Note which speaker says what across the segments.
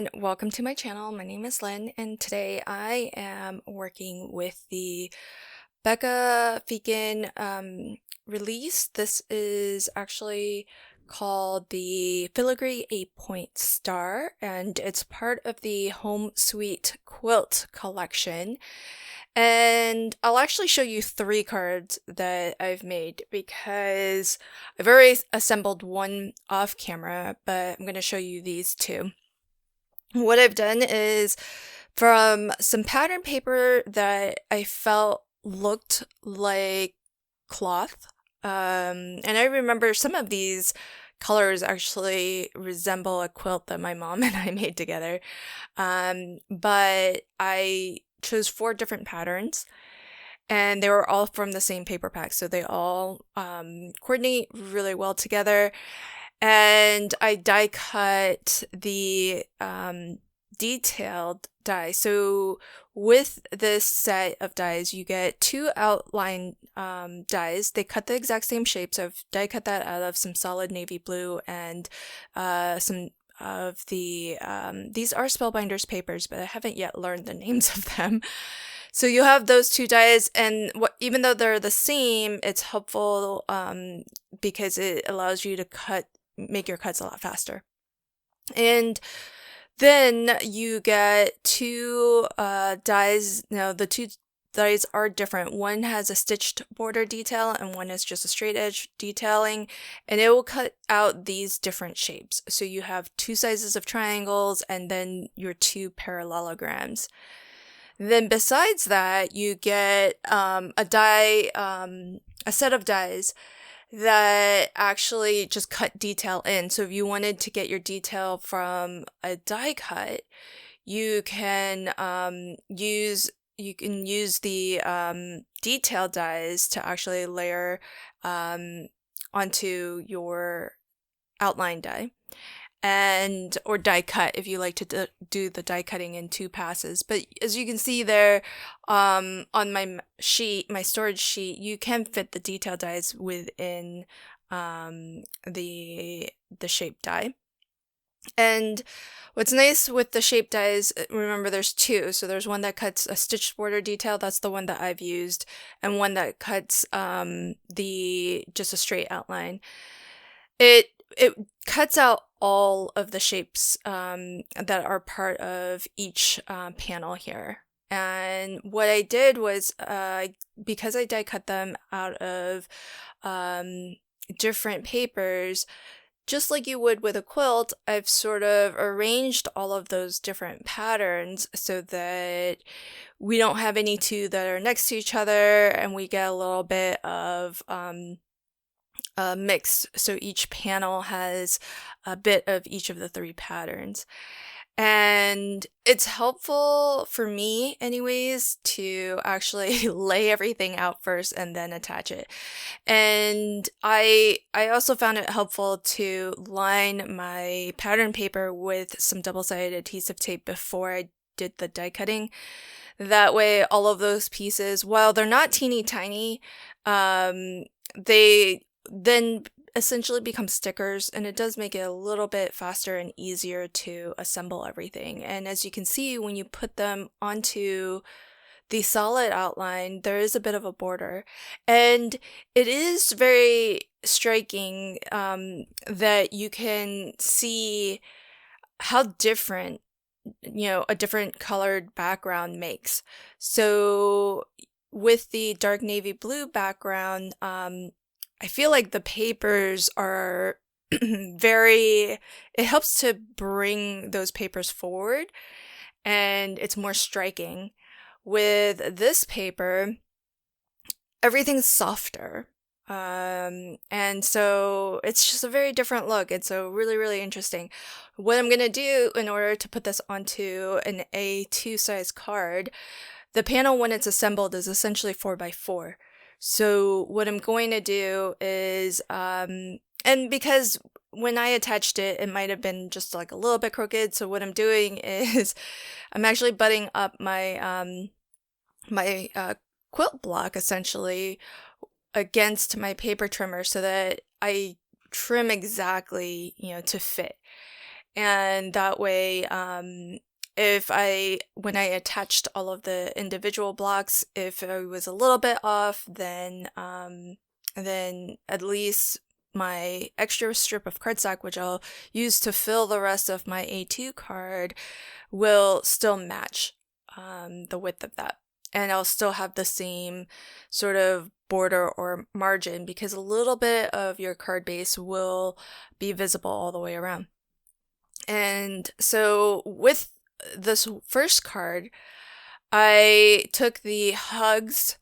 Speaker 1: everyone, welcome to my channel. My name is Lynn, and today I am working with the Becca Fegan release. This is actually called the Filigree 8-Point Star, and it's part of the Home Suite Quilt collection. And I'll actually show you 3 cards that I've made because I've already assembled one off camera, but I'm going to show you these 2. What I've done is from some pattern paper that I felt looked like cloth, and I remember some of these colors actually resemble a quilt that my mom and I made together, but I chose 4 different patterns, and they were all from the same paper pack, so they all coordinate really well together. And I die cut the detailed die. So with this set of dies, you get 2 outline dies. They cut the exact same shape, so I've die cut that out of some solid navy blue and some of the these are Spellbinders papers, but I haven't yet learned the names of them. So you have those 2 dies, and even though they're the same, it's helpful because it allows you to make your cuts a lot faster. And then you get 2 dies. Now the 2 dies are different. One has a stitched border detail and one is just a straight edge detailing, and it will cut out these different shapes. So you have 2 sizes of triangles and then your 2 parallelograms. Then besides that, you get a set of dies that actually just cut detail in. So if you wanted to get your detail from a die cut, you can use the detail dies to actually layer onto your outline die, or die cut if you like to do the die cutting in 2 passes. But as you can see there on my storage sheet, you can fit the detail dies within the shape die. And what's nice with the shape dies, remember there's 2. So there's one that cuts a stitched border detail, that's the one that I've used, and one that cuts just a straight outline. It cuts out all of the shapes that are part of each panel here. And what I did was, because I die cut them out of different papers, just like you would with a quilt, I've sort of arranged all of those different patterns so that we don't have any 2 that are next to each other, and we get a little bit of mix, so each panel has a bit of each of the 3 patterns. And it's helpful for me anyways to actually lay everything out first and then attach it. And I also found it helpful to line my pattern paper with some double-sided adhesive tape before I did the die cutting. That way all of those pieces, while they're not teeny tiny, they then essentially become stickers, and it does make it a little bit faster and easier to assemble everything. And as you can see, when you put them onto the solid outline, there is a bit of a border, and it is very striking that you can see how different a different colored background makes. So with the dark navy blue background, I feel like the papers are it helps to bring those papers forward, and it's more striking. With this paper, everything's softer, and so it's just a very different look. It's so really, really interesting. What I'm gonna do in order to put this onto an A2 size card, the panel when it's assembled is essentially 4x4. So what I'm going to do is, and because when I attached it, it might have been just like a little bit crooked. So what I'm doing is I'm actually butting up my my quilt block essentially against my paper trimmer so that I trim exactly, to fit. And that way, when I attached all of the individual blocks, if I was a little bit off, then at least my extra strip of cardstock, which I'll use to fill the rest of my A2 card, will still match the width of that. And I'll still have the same sort of border or margin, because a little bit of your card base will be visible all the way around. And so with this first card, I took the Hugs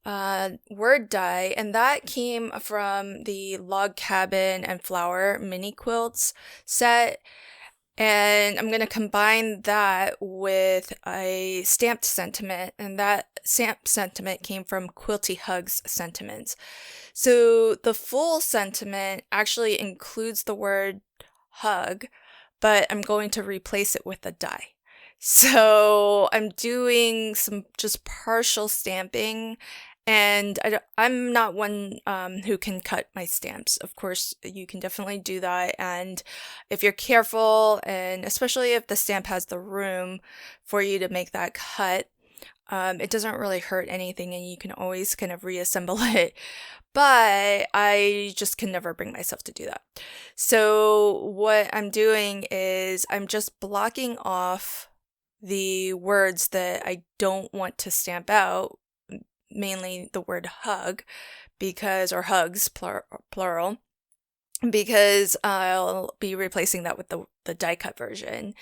Speaker 1: word die, and that came from the Log Cabin and Flower mini quilts set. And I'm going to combine that with a stamped sentiment, and that stamped sentiment came from Quilty Hugs sentiments. So the full sentiment actually includes the word hug, but I'm going to replace it with a die. So I'm doing some just partial stamping, and I'm not one who can cut my stamps. Of course, you can definitely do that, and if you're careful, and especially if the stamp has the room for you to make that cut, it doesn't really hurt anything, and you can always kind of reassemble it. But I just can never bring myself to do that. So what I'm doing is I'm just blocking off the words that I don't want to stamp out, mainly the word hug, or hugs, plural, because I'll be replacing that with the die cut version.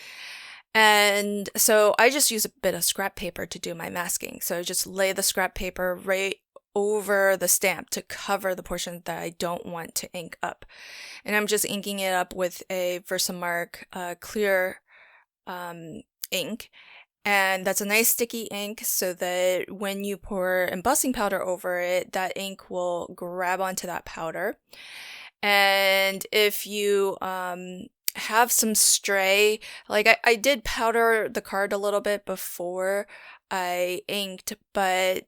Speaker 1: And so I just use a bit of scrap paper to do my masking. So I just lay the scrap paper right over the stamp to cover the portion that I don't want to ink up. And I'm just inking it up with a Versamark clear ink. And that's a nice sticky ink, so that when you pour embossing powder over it, that ink will grab onto that powder. And if you have some stray, like I did powder the card a little bit before I inked, but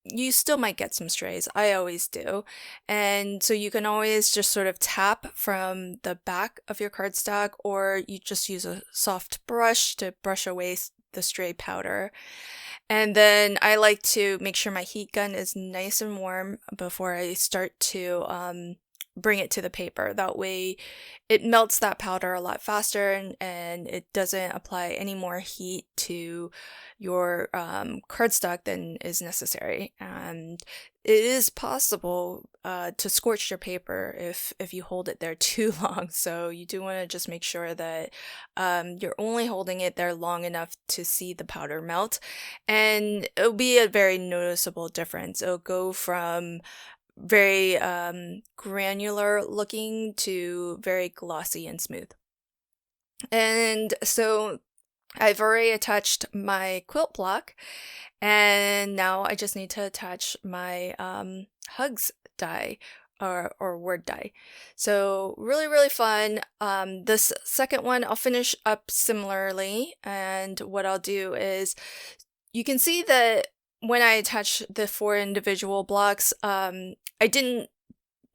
Speaker 1: you still might get some strays. I always do. And so you can always just sort of tap from the back of your cardstock, or you just use a soft brush to brush away the stray powder. And then I like to make sure my heat gun is nice and warm before I start to bring it to the paper. That way it melts that powder a lot faster, and it doesn't apply any more heat to your cardstock than is necessary. And it is possible to scorch your paper if you hold it there too long. So you do want to just make sure that you're only holding it there long enough to see the powder melt. And it'll be a very noticeable difference. It'll go from very granular looking to very glossy and smooth. And so I've already attached my quilt block, and now I just need to attach my Hugs die or word die. So really, really fun. This second one I'll finish up similarly, and what I'll do is, you can see that when I attach the 4 individual blocks, I didn't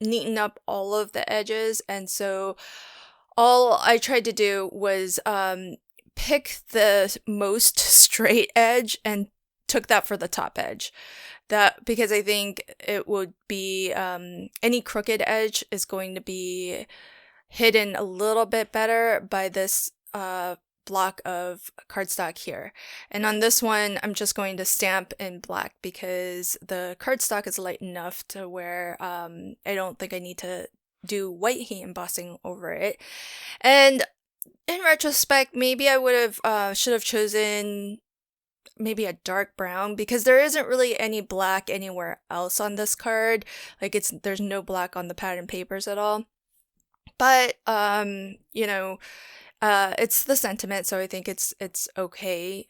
Speaker 1: neaten up all of the edges, and so all I tried to do was pick the most straight edge and took that for the top edge. That because I think it would be any crooked edge is going to be hidden a little bit better by this block of cardstock here. And on this one, I'm just going to stamp in black because the cardstock is light enough to where I don't think I need to do white heat embossing over it. And in retrospect, maybe I should have chosen maybe a dark brown, because there isn't really any black anywhere else on this card. Like there's no black on the pattern papers at all. But it's the sentiment, so I think it's okay,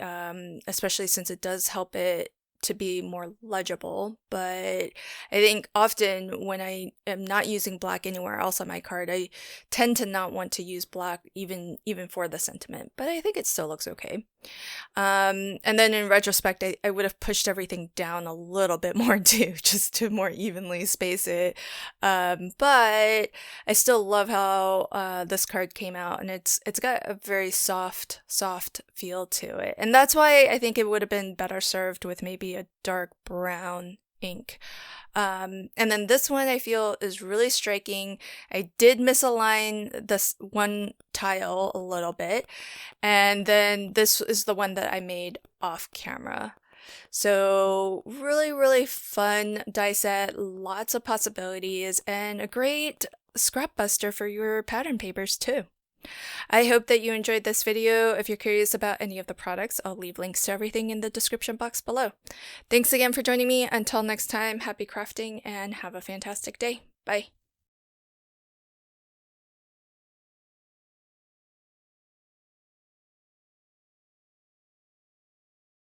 Speaker 1: especially since it does help it to be more legible, but I think often when I am not using black anywhere else on my card, I tend to not want to use black even for the sentiment, but I think it still looks okay. And then in retrospect, I would have pushed everything down a little bit more too, just to more evenly space it. But I still love how this card came out, and it's got a very soft feel to it. And that's why I think it would have been better served with maybe a dark brown ink. And then this one I feel is really striking. I did misalign this one tile a little bit, and then this is the one that I made off camera. So really fun die set, lots of possibilities, and a great scrap buster for your pattern papers too. I hope that you enjoyed this video. If you're curious about any of the products, I'll leave links to everything in the description box below. Thanks again for joining me. Until next time, happy crafting and have a fantastic day. Bye.